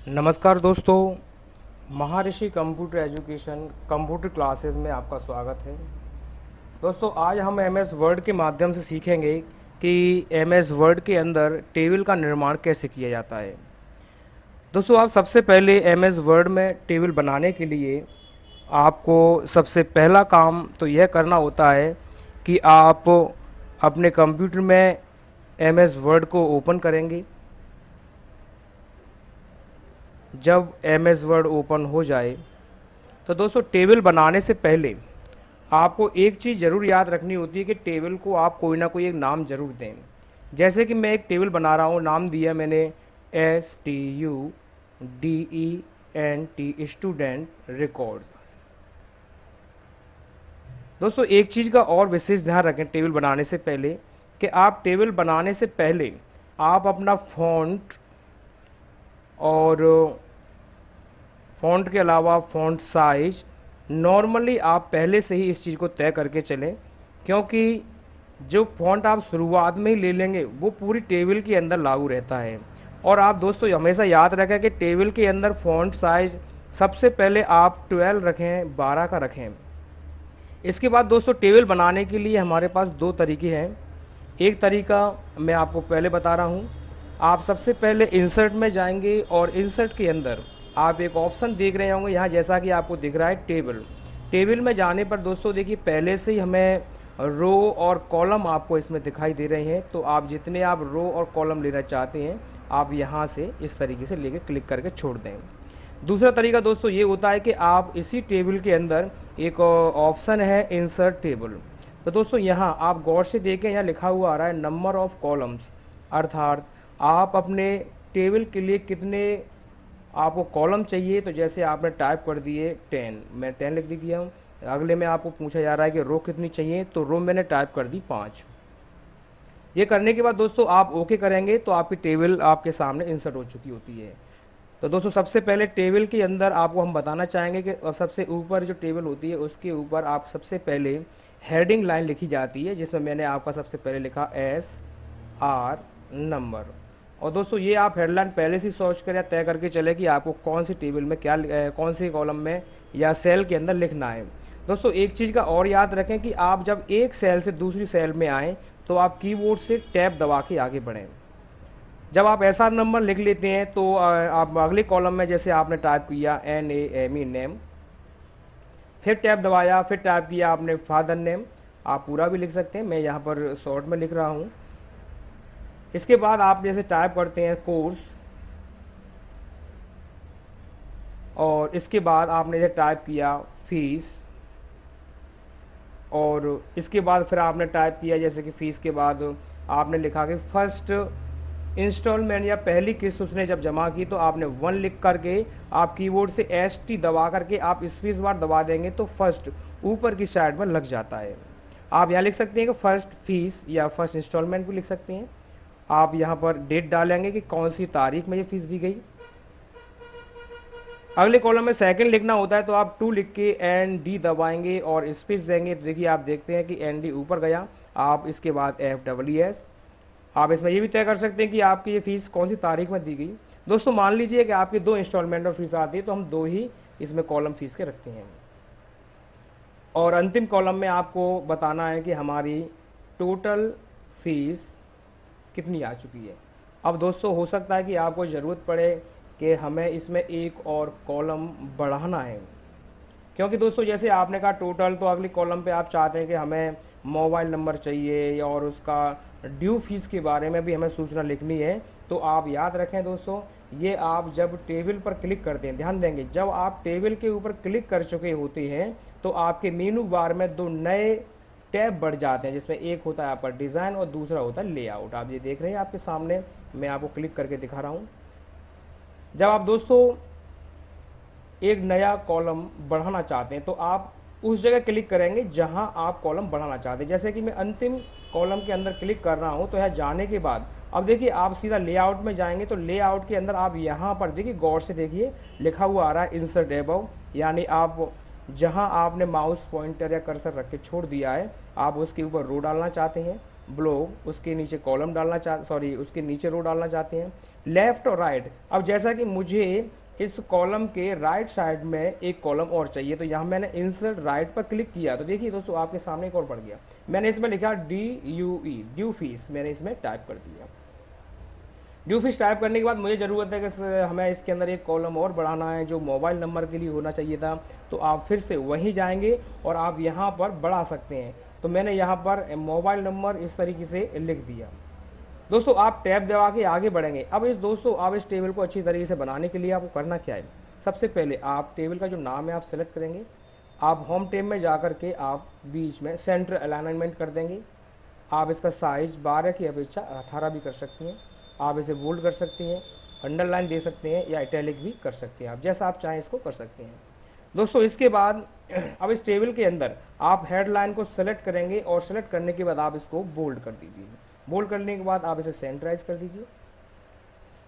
नमस्कार दोस्तों, महर्षि computer education computer classes में आपका स्वागत है। दोस्तों, आज हम एमएस वर्ड के माध्यम से सीखेंगे कि एमएस वर्ड के अंदर टेबल का निर्माण कैसे किया जाता है। दोस्तों, आप सबसे पहले एमएस वर्ड में टेबल बनाने के लिए आपको सबसे पहला काम तो यह करना होता है कि आप अपने कंप्यूटर में एमएस वर्ड को ओपन करेंगे। जब एमएस वर्ड ओपन हो जाए तो दोस्तों, टेबल बनाने से पहले आपको एक चीज़ ज़रूर याद रखनी होती है कि टेबल को आप कोई ना कोई एक नाम ज़रूर दें। जैसे कि मैं एक टेबल बना रहा हूँ, नाम दिया मैंने STUDENT स्टूडेंट रिकॉर्ड। दोस्तों, एक चीज़ का और विशेष ध्यान रखें टेबल बनाने से पहले कि आप टेबल बनाने से पहले आप अपना फॉन्ट और फॉन्ट के अलावा फॉन्ट साइज नॉर्मली आप पहले से ही इस चीज़ को तय करके चलें, क्योंकि जो फॉन्ट आप शुरुआत में ही ले लेंगे वो पूरी टेबल के अंदर लागू रहता है। और आप दोस्तों हमेशा याद रखें कि टेबल के अंदर फॉन्ट साइज सबसे पहले आप 12 रखें, 12 का रखें। इसके बाद दोस्तों, टेबल बनाने के लिए हमारे पास दो तरीके हैं। एक तरीका मैं आपको पहले बता रहा हूँ। आप सबसे पहले इंसर्ट में जाएंगे और इंसर्ट के अंदर आप एक ऑप्शन देख रहे होंगे यहाँ, जैसा कि आपको दिख रहा है टेबल। टेबल में जाने पर दोस्तों देखिए, पहले से ही हमें रो और कॉलम आपको इसमें दिखाई दे रहे हैं। तो आप जितने आप रो और कॉलम लेना चाहते हैं आप यहाँ से इस तरीके से लेके क्लिक करके छोड़ दें। दूसरा तरीका दोस्तों ये होता है कि आप इसी टेबल के अंदर एक ऑप्शन है इंसर्ट टेबल। तो दोस्तों यहाँ आप गौर से देखें, यहाँ लिखा हुआ आ रहा है नंबर ऑफ कॉलम्स, अर्थात आप अपने टेबल के लिए कितने आपको कॉलम चाहिए। तो जैसे आपने टाइप कर दिए 10, मैं 10 लिख दिया हूँ। अगले में आपको पूछा जा रहा है कि रो कितनी चाहिए, तो रो मैंने टाइप कर दी 5। ये करने के बाद दोस्तों आप ओके करेंगे तो आपकी टेबल आपके सामने इंसर्ट हो चुकी होती है। तो दोस्तों, सबसे पहले टेबल के अंदर आपको हम बताना चाहेंगे कि सबसे ऊपर जो टेबल होती है उसके ऊपर आप सबसे पहले हेडिंग लाइन लिखी जाती है, जिसमें मैंने आपका सबसे पहले लिखा SR नंबर। और दोस्तों ये आप हेडलाइन पहले से सोच कर या तय करके चले कि आपको कौन सी टेबल में क्या कौन सी कॉलम में या सेल के अंदर लिखना है। दोस्तों, एक चीज़ का और याद रखें कि आप जब एक सेल से दूसरी सेल में आएँ तो आप कीबोर्ड से टैब दबा के आगे बढ़ें। जब आप ऐसा नंबर लिख लेते हैं तो आप अगले कॉलम में जैसे आपने टाइप किया NAME नेम, फिर टैब दबाया, फिर टाइप किया आपने फादर नेम। आप पूरा भी लिख सकते हैं, मैं यहाँ पर शॉर्ट में लिख रहा हूँ। इसके बाद आप जैसे टाइप करते हैं कोर्स, और इसके बाद आपने जैसे टाइप किया फीस, और इसके बाद फिर आपने टाइप किया जैसे कि फीस के बाद आपने लिखा कि फर्स्ट इंस्टॉलमेंट या पहली किस्त उसने जब जमा की, तो आपने 1 लिख करके आप कीबोर्ड से ST दबा करके आप स्पेस बार दबा देंगे तो फर्स्ट ऊपर की साइड में लग जाता है। आप यहाँ लिख सकते हैं कि फर्स्ट फीस या फर्स्ट इंस्टॉलमेंट भी लिख सकते हैं। आप यहाँ पर डेट डालेंगे कि कौन सी तारीख में ये फीस दी गई। अगले कॉलम में सेकंड लिखना होता है तो आप 2 लिख के ND दबाएंगे और स्पेस देंगे। तो देखिए आप देखते हैं कि ND ऊपर गया। आप इसके बाद FWS, आप इसमें ये भी तय कर सकते हैं कि आपकी ये फीस कौन सी तारीख में दी गई। दोस्तों मान लीजिए कि आपकी 2 इंस्टॉलमेंट में फीस आती है तो हम 2 ही इसमें कॉलम फीस के रखते हैं। और अंतिम कॉलम में आपको बताना है कि हमारी टोटल फीस कितनी आ चुकी है। अब दोस्तों हो सकता है कि आपको ज़रूरत पड़े कि हमें इसमें एक और कॉलम बढ़ाना है, क्योंकि दोस्तों जैसे आपने कहा टोटल, तो अगली कॉलम पे आप चाहते हैं कि हमें मोबाइल नंबर चाहिए और उसका ड्यू फीस के बारे में भी हमें सूचना लिखनी है। तो आप याद रखें दोस्तों, ये आप जब टेबल पर क्लिक करते हैं, ध्यान देंगे, जब आप टेबल के ऊपर क्लिक कर चुके होते हैं तो आपके मेनू बार में 2 नए टैब बढ़ जाते हैं, जिसमें एक होता है आपका डिज़ाइन और दूसरा होता है लेआउट। आप ये देख रहे हैं आपके सामने, मैं आपको क्लिक करके दिखा रहा हूँ। जब आप दोस्तों एक नया कॉलम बढ़ाना चाहते हैं तो आप उस जगह क्लिक करेंगे जहां आप कॉलम बढ़ाना चाहते हैं। जैसे कि मैं अंतिम कॉलम के अंदर क्लिक कर रहा हूं, तो यहाँ जाने के बाद अब देखिए आप सीधा लेआउट में जाएंगे तो लेआउट के अंदर आप यहाँ पर देखिए, गौर से देखिए, लिखा हुआ आ रहा है इंसर्ट एबव, यानी आप जहां आपने माउस पॉइंटर या कर्सर रख के छोड़ दिया है आप उसके ऊपर रो डालना चाहते हैं। ब्लॉक, उसके नीचे कॉलम डालना उसके नीचे रो डालना चाहते हैं, लेफ्ट और राइट। अब जैसा कि मुझे इस कॉलम के राइट साइड में एक कॉलम और चाहिए, तो यहाँ मैंने इंसर्ट राइट पर क्लिक किया, तो देखिए दोस्तों आपके सामने एक और पड़ गया। मैंने इसमें लिखा DUE, ड्यू फीस, मैंने इसमें टाइप कर दिया। ड्यू फीस टाइप करने के बाद मुझे ज़रूरत है कि हमें इसके अंदर एक कॉलम और बढ़ाना है जो मोबाइल नंबर के लिए होना चाहिए था, तो आप फिर से वहीं जाएंगे और आप यहाँ पर बढ़ा सकते हैं। तो मैंने यहाँ पर मोबाइल नंबर इस तरीके से लिख दिया। दोस्तों आप टैब दबा के आगे बढ़ेंगे। अब इस टेबल को अच्छी तरीके से बनाने के लिए आपको करना क्या है, सबसे पहले आप टेबल का जो नाम है आप सेलेक्ट करेंगे, आप होम टैब में जाकर के आप बीच में सेंटर अलाइनमेंट कर देंगे। आप इसका साइज 12 की अपेक्षा 18 भी कर सकते हैं, आप इसे बोल्ड कर सकते हैं, अंडरलाइन दे सकते हैं या इटैलिक भी कर सकते हैं, आप जैसा आप चाहें इसको कर सकते हैं। दोस्तों इसके बाद अब इस टेबल के अंदर आप हेडलाइन को सेलेक्ट करेंगे और सेलेक्ट करने के बाद आप इसको बोल्ड कर दीजिए। बोल्ड करने के बाद आप इसे सेंटराइज कर दीजिए।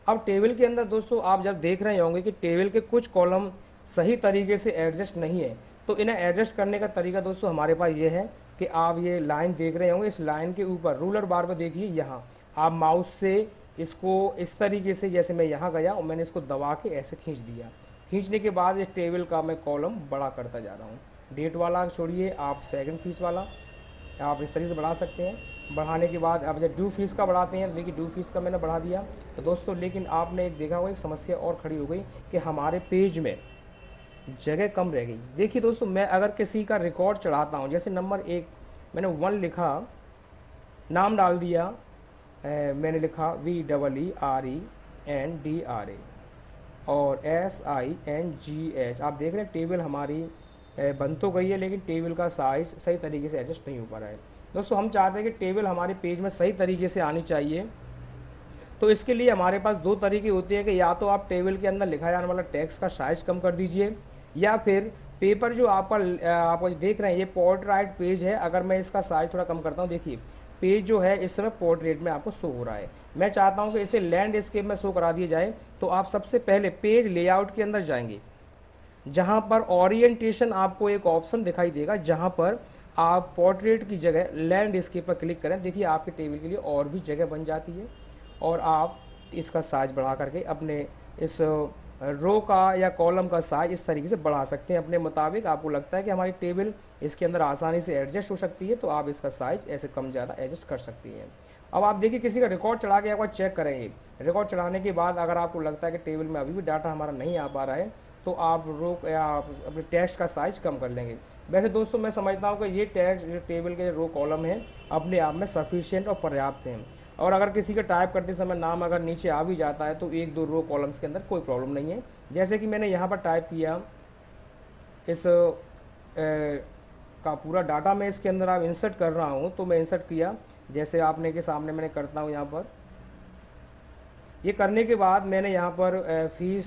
अब टेबल के अंदर दोस्तों आप जब देख रहे होंगे कि टेबल के कुछ कॉलम सही तरीके से एडजस्ट नहीं है, तो इन्हें एडजस्ट करने का तरीका दोस्तों हमारे पास ये है कि आप ये लाइन देख रहे होंगे, इस लाइन के ऊपर रूलर बार पर देखिए, यहाँ आप माउस से इसको इस तरीके से, जैसे मैं यहाँ गया और मैंने इसको दबा के ऐसे खींच दिया। खींचने के बाद इस टेबल का मैं कॉलम बड़ा करता जा रहा हूँ। डेट वाला छोड़िए, आप सेकंड फीस वाला आप इस तरीके से बढ़ा सकते हैं। बढ़ाने के बाद आप जब ड्यू फीस का बढ़ाते हैं, देखिए ड्यू फीस का मैंने बढ़ा दिया। तो दोस्तों लेकिन आपने एक देखा होगा एक समस्या और खड़ी हो गई कि हमारे पेज में जगह कम रह गई। देखिए दोस्तों मैं अगर किसी का रिकॉर्ड चढ़ाता हूँ, जैसे नंबर 1 मैंने 1 लिखा, नाम डाल दिया, मैंने लिखा VEERENDRA और SINGH। आप देख रहे हैं टेबल हमारी बन तो गई है, लेकिन टेबल का साइज सही तरीके से एडजस्ट नहीं हो पा रहा है। दोस्तों हम चाहते हैं कि टेबल हमारे पेज में सही तरीके से आनी चाहिए, तो इसके लिए हमारे पास दो तरीके होते हैं कि या तो आप टेबल के अंदर लिखा जाने वाला टेक्स्ट का साइज कम कर दीजिए, या फिर पेपर जो आपका आप देख रहे हैं ये पोर्ट्रेट पेज है, अगर मैं इसका साइज थोड़ा कम करता हूँ, देखिए पेज जो है इस समय पोर्ट्रेट में आपको शो हो रहा है। मैं चाहता हूँ कि इसे लैंडस्केप में शो करा दिया जाए, तो आप सबसे पहले पेज लेआउट के अंदर जाएंगे, जहां पर ओरिएंटेशन आपको एक ऑप्शन दिखाई देगा, जहां पर आप पोर्ट्रेट की जगह लैंडस्केप पर क्लिक करें। देखिए आपके टेबल के लिए और भी जगह बन जाती है और आप इसका साइज बढ़ा करके अपने इस रो का या कॉलम का साइज इस तरीके से बढ़ा सकते हैं अपने मुताबिक। आपको लगता है कि हमारी टेबल इसके अंदर आसानी से एडजस्ट हो सकती है, तो आप इसका साइज ऐसे कम ज़्यादा एडजस्ट कर सकती हैं। अब आप देखिए किसी का रिकॉर्ड चढ़ा के एक बार चेक करेंगे। रिकॉर्ड चढ़ाने के बाद अगर आपको लगता है कि टेबल में अभी भी डाटा हमारा नहीं आ पा रहा है, तो आप रो या अपने टेक्स्ट का साइज कम कर लेंगे। वैसे दोस्तों मैं समझता हूँ कि ये टेक्स्ट जो टेबल के रो कॉलम है अपने आप में सफिशिएंट और पर्याप्त हैं, और अगर किसी का टाइप करते समय नाम अगर नीचे आ भी जाता है तो 1-2 रो कॉलम्स के अंदर कोई प्रॉब्लम नहीं है। जैसे कि मैंने यहाँ पर टाइप किया, इस का पूरा डाटा मैं इसके अंदर आप इंसर्ट कर रहा हूँ, तो मैं इंसर्ट किया जैसे आपने के सामने मैंने करता हूँ यहाँ पर। ये करने के बाद मैंने यहाँ पर फीस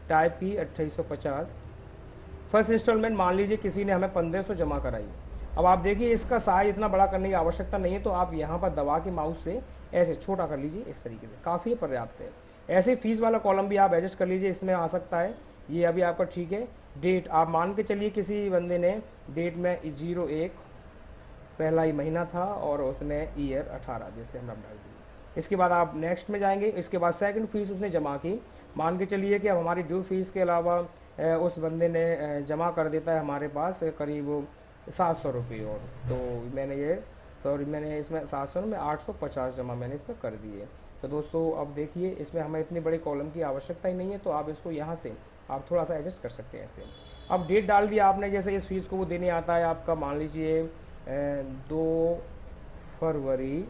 टाइप की 2850। फर्स्ट इंस्टॉलमेंट मान लीजिए किसी ने हमें 1500 जमा कराई। अब आप देखिए इसका साइज इतना बड़ा करने की आवश्यकता नहीं है, तो आप यहाँ पर दबा के माउस से ऐसे छोटा कर लीजिए, इस तरीके से काफ़ी पर्याप्त है। ऐसे फीस वाला कॉलम भी आप एडजस्ट कर लीजिए, इसमें आ सकता है। ये अभी आपका ठीक है। डेट आप मान के चलिए किसी बंदे ने डेट में 01 पहला ही महीना था और उसने ईयर 18 जैसे हम डाल दिए। इसके बाद आप नेक्स्ट में जाएंगे। इसके बाद सेकंड फीस उसने जमा की, मान के चलिए कि अब हमारी ड्यू फीस के अलावा उस बंदे ने जमा कर देता है हमारे पास करीब 700 रुपये, और तो मैंने इसमें 700 में 850 जमा मैंने इसमें कर दिए। तो दोस्तों अब देखिए इसमें हमें इतनी बड़ी कॉलम की आवश्यकता ही नहीं है, तो आप इसको यहाँ से आप थोड़ा सा एडजस्ट कर सकते हैं ऐसे। अब डेट डाल दिया आपने, जैसे इस फीस को वो देने आता है आपका मान लीजिए 2 फरवरी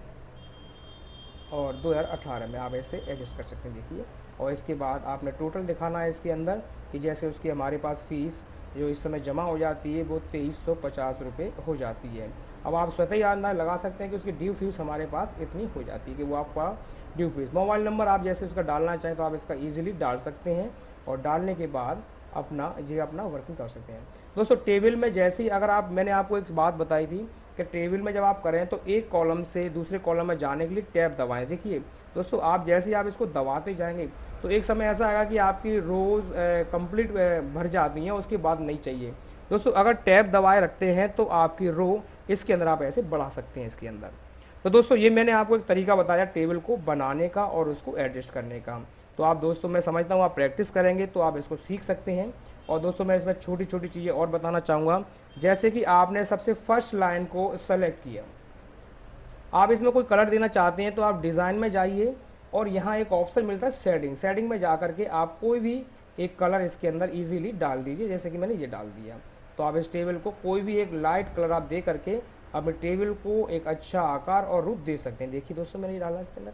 और 2018 में आप ऐसे एडजस्ट कर सकते हैं, देखिए। और इसके बाद आपने टोटल दिखाना है इसके अंदर कि जैसे उसकी हमारे पास फीस जो इस समय जमा हो जाती है वो 2350 रुपये हो जाती है। अब आप स्वतः ही अंदाज़ा लगा सकते हैं कि उसकी ड्यू फीस हमारे पास इतनी हो जाती है कि वो आपका ड्यू फीस। मोबाइल नंबर आप जैसे उसका डालना चाहें तो आप इसका ईजिली डाल सकते हैं, और डालने के बाद अपना वर्किंग कर सकते हैं। दोस्तों टेबल में जैसे ही अगर मैंने आपको एक बात बताई थी कि टेबल में जब आप करें तो एक कॉलम से दूसरे कॉलम में जाने के लिए टैब दबाएं। देखिए दोस्तों आप जैसे ही आप इसको दबाते जाएंगे तो एक समय ऐसा आएगा कि आपकी रोज कंप्लीट भर जाती हैं, उसके बाद नहीं चाहिए। दोस्तों अगर टैब दबाए रखते हैं तो आपकी रो इसके अंदर आप ऐसे बढ़ा सकते हैं इसके अंदर। तो दोस्तों ये मैंने आपको एक तरीका बताया टेबल को बनाने का और उसको एडजस्ट करने का। तो आप दोस्तों मैं समझता हूँ आप प्रैक्टिस करेंगे तो आप इसको सीख सकते हैं। और दोस्तों मैं इसमें छोटी छोटी चीज़ें और बताना चाहूँगा, जैसे कि आपने सबसे फर्स्ट लाइन को सेलेक्ट किया, आप इसमें कोई कलर देना चाहते हैं तो आप डिज़ाइन में जाइए और यहाँ एक ऑप्शन मिलता है शेडिंग, शेडिंग में जा करके आप कोई भी एक कलर इसके अंदर इजीली डाल दीजिए, जैसे कि मैंने ये डाल दिया। तो आप इस टेबल को कोई भी एक लाइट कलर आप दे करके अपने टेबल को एक अच्छा आकार और रूप दे सकते हैं। देखिए दोस्तों मैंने ये डाला इसके अंदर,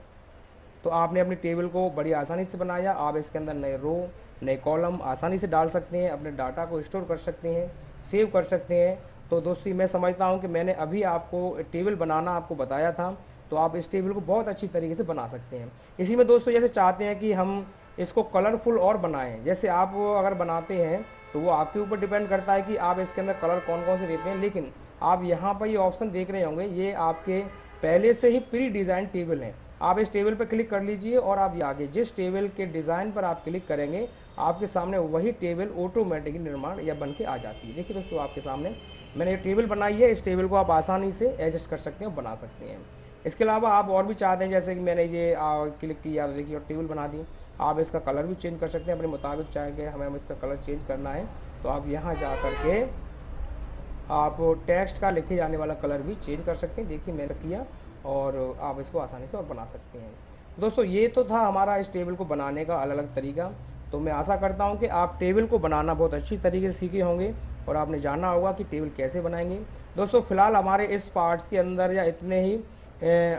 तो आपने अपनी टेबल को बड़ी आसानी से बनाया। आप इसके अंदर नए रो नए कॉलम आसानी से डाल सकते हैं, अपने डाटा को स्टोर कर सकते हैं, सेव कर सकते हैं। तो दोस्तों मैं समझता हूं कि मैंने अभी आपको टेबल बनाना आपको बताया था, तो आप इस टेबल को बहुत अच्छी तरीके से बना सकते हैं। इसी में दोस्तों जैसे चाहते हैं कि हम इसको कलरफुल और बनाएं, जैसे आप अगर बनाते हैं तो वो आपके ऊपर डिपेंड करता है कि आप इसके अंदर कलर कौन कौन से देते हैं। लेकिन आप यहाँ पर ये ऑप्शन देख रहे होंगे, ये आपके पहले से ही प्री डिज़ाइन टेबल है। आप इस टेबल पर क्लिक कर लीजिए और आप आगे जिस टेबल के डिज़ाइन पर आप क्लिक करेंगे आपके सामने वही टेबल ऑटोमेटिकली निर्माण या बन के आ जाती है। देखिए दोस्तों आपके सामने मैंने ये टेबल बनाई है, इस टेबल को आप आसानी से एडजस्ट कर सकते हैं और बना सकते हैं। इसके अलावा आप और भी चाहते हैं, जैसे कि मैंने ये क्लिक किया तो देखिए और टेबल बना दी। आप इसका कलर भी चेंज कर सकते हैं अपने मुताबिक, चाहे कि हमें इसका कलर चेंज करना है तो आप यहाँ जा करके आप टेक्स्ट का लिखे जाने वाला कलर भी चेंज कर सकते हैं। देखिए मैंने किया और आप इसको आसानी से और बना सकते हैं। दोस्तों ये तो था हमारा इस टेबल को बनाने का अलग अलग तरीका। तो मैं आशा करता हूं कि आप टेबल को बनाना बहुत अच्छी तरीके से सीखे होंगे और आपने जाना होगा कि टेबल कैसे बनाएंगे। दोस्तों फिलहाल हमारे इस पार्ट्स के अंदर या इतने ही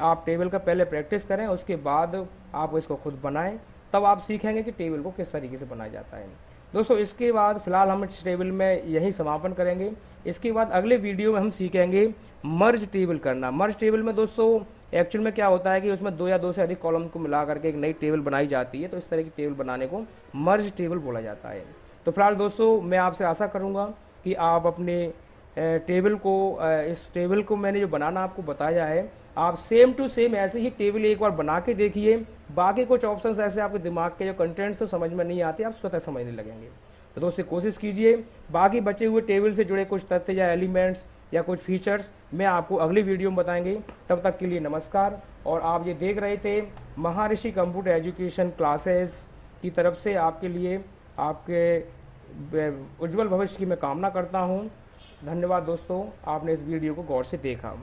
आप टेबल का पहले प्रैक्टिस करें, उसके बाद आप इसको खुद बनाएं, तब आप सीखेंगे कि टेबल को किस तरीके से बनाया जाता है। दोस्तों इसके बाद फिलहाल हम इस टेबल में यही समापन करेंगे। इसके बाद अगले वीडियो में हम सीखेंगे मर्ज टेबल करना। मर्ज टेबल में दोस्तों एक्चुअल में क्या होता है कि उसमें दो या दो से अधिक कॉलम को मिला करके एक नई टेबल बनाई जाती है, तो इस तरह की टेबल बनाने को मर्ज टेबल बोला जाता है। तो फिलहाल दोस्तों मैं आपसे आशा करूंगा कि आप अपने टेबल को इस टेबल को मैंने जो बनाना आपको बताया है, आप सेम टू सेम ऐसे ही टेबल एक बार बना के देखिए। बाकी कुछ ऑप्शंस ऐसे आपके दिमाग के जो कंटेंट्स तो समझ में नहीं आते, आप स्वतः समझने लगेंगे। तो दोस्तों कोशिश कीजिए, बाकी बचे हुए टेबल से जुड़े कुछ तथ्य या एलिमेंट्स या कुछ फीचर्स मैं आपको अगली वीडियो में बताएंगे। तब तक के लिए नमस्कार। और आप ये देख रहे थे महर्षि कंप्यूटर एजुकेशन क्लासेस की तरफ से आपके लिए आपके उज्जवल भविष्य की मैं कामना करता हूँ। धन्यवाद दोस्तों, आपने इस वीडियो को गौर से देखा।